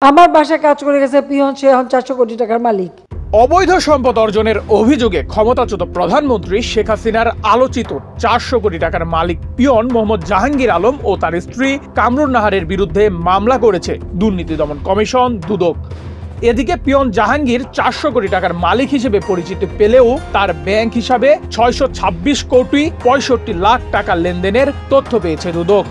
আমার বাসায় কাজ করে গেছে পিয়ন, সে এখন 400 কোটি টাকার মালিক। অবৈধ সম্পদ অর্জনের অভিযোগে ক্ষমতাচ্যুত প্রধানমন্ত্রী শেখ হাসিনার আলোচিত 400 কোটি টাকার মালিক পিয়ন মোহাম্মদ জাহাঙ্গীর আলম ও তার স্ত্রী কামরুন নাহারের বিরুদ্ধে মামলা করেছে দুর্নীতি দমন কমিশন দুদক। এদিকে পিয়ন জাহাঙ্গীর 400 কোটি টাকার মালিক হিসেবে পরিচিতি পেলেও তার ব্যাংক হিসাবে 626 কোটি 65 লাখ টাকা লেনদেনের তথ্য পেয়েছে দুদক।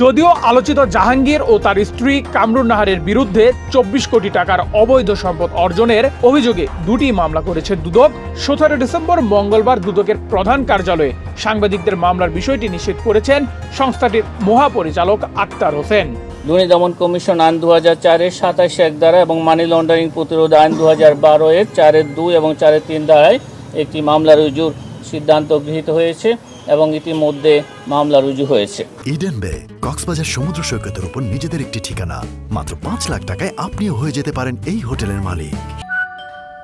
যদিও আলোচিত জাহাঙ্গীর ও তার স্ত্রী কামরুন নাহারের বিরুদ্ধে 24 কোটি টাকার অবৈধ সম্পদ অর্জনের অভিযোগে দুটি মামলা করেছে দুদক। 17 ডিসেম্বর মঙ্গলবার দুদকের প্রধান কার্যালয়ে সাংবাদিকদের মামলার বিষয়টি নিশ্চিত করেছেন সংস্থাটির মহাপরিচালক আক্তার হোসেন। দুর্নীতি দমন কমিশন আইন 2004-এর 27(1) ধারা এবং মানি লন্ডারিং প্রতিরোধ আইন 2012-এর 4(2) এবং 4(3) ধারায় একটি মামলা রুজুর সিদ্ধান্ত গৃহীত হয়েছে এবং ইতিমধ্যে মামলা রুজু হয়েছে। ইডেন বে কক্সবাজার সমুদ্র সৈকতের উপর নিজেদের একটি ঠিকানা। মাত্র 5 লাখ টাকায় আপনিও হয়ে যেতে পারেন এই হোটেলের মালিক।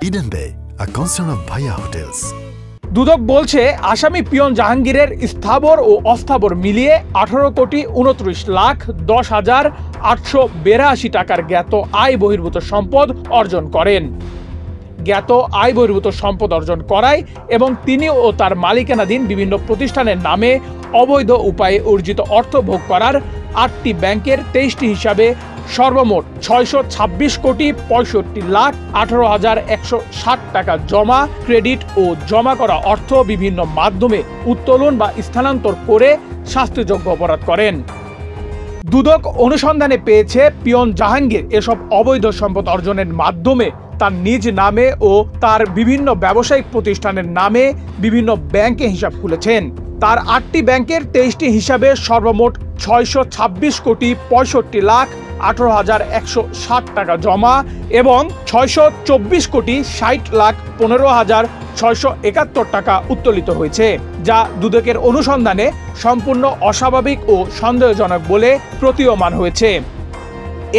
ইডেন বে, আ কনসার্ন অফ ভাইয়া হোটেলস। দুদক বলছে আসামি পিয়ন জাহাঙ্গীরের স্থাবর ও অস্থাবর মিলিয়ে 18 কোটি 29 লাখ 10,882 টাকার জ্ঞাত আয় বহির্ভূত সম্পদ অর্জন করেন। জ্ঞাত আয় বহির্ভূত সম্পদ অর্জন করায় এবং তিনি ও তার মালিকানাধীন বিভিন্ন প্রতিষ্ঠানের নামে অবৈধ উপায়ে অর্জিত অর্থ ভোগ করার 8টি ব্যাংকের 23টি হিসাবে সর্বমোট 626 কোটি 65 লাখ 18,160 টাকা জমা, ক্রেডিট ও জমা করা অর্থ বিভিন্ন মাধ্যমে উত্তোলন বা স্থানান্তর করে শাস্তিযোগ্য অপরাধ করেন। দুদক অনুসন্ধানে পেয়েছে পিয়ন জাহাঙ্গীর এসব অবৈধ সম্পদ অর্জনের মাধ্যমে তার নিজ নামে ও তার বিভিন্ন ব্যবসায়িক প্রতিষ্ঠানের নামে বিভিন্ন ব্যাংকে হিসাব খুলেছেন। তার 8টি ব্যাংকের 23টি হিসাবে সর্বমোট 626 কোটি 65 লাখ 18,160 টাকা জমা এবং 624 কোটি 60 লাখ 15,671 টাকা উত্তোলিত হয়েছে, যা দুদকের অনুসন্ধানে সম্পূর্ণ অস্বাভাবিক ও সন্দেহজনক বলে প্রতীয়মান হয়েছে।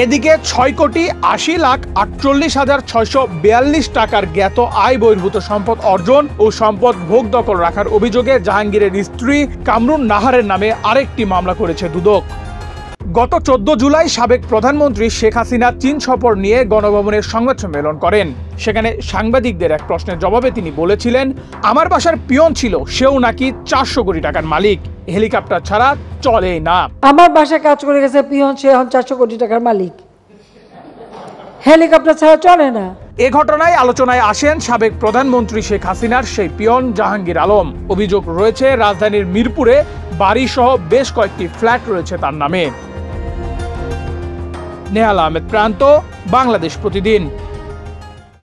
এদিকে 6 কোটি 80 লাখ 48,642 টাকার জ্ঞাত আয় বহির্ভূত সম্পদ অর্জন ও সম্পদ ভোগ দখল রাখার অভিযোগে জাহাঙ্গীরের স্ত্রী কামরুন নাহারের নামে আরেকটি মামলা করেছে দুদক। গত 14 জুলাই সাবেক প্রধানমন্ত্রী শেখ হাসিনা চীন সফর নিয়ে গণভবনের সংবাদ সম্মেলন করেন। সেখানে সাংবাদিকদের এক প্রশ্নের জবাবে তিনি বলেছিলেন, আমার বাসার পিয়ন ছিল, সেও নাকি 400 কোটি টাকার মালিক, হেলিকপ্টার ছাড়া চলেই না। আমার বাসায় কাজ করে গেছে পিয়ন, সে এখন 400 কোটি টাকার মালিক, হেলিকপ্টার ছাড়া চলে না। এ ঘটনায় আলোচনায় আসেন সাবেক প্রধানমন্ত্রী শেখ হাসিনার সেই পিয়ন জাহাঙ্গীর আলম। অভিযোগ রয়েছে রাজধানীর মিরপুরে বাড়ি সহ বেশ কয়েকটি ফ্ল্যাট রয়েছে তার নামে। নেহাল আহমেদ প্রান্ত, বাংলাদেশ প্রতিদিন।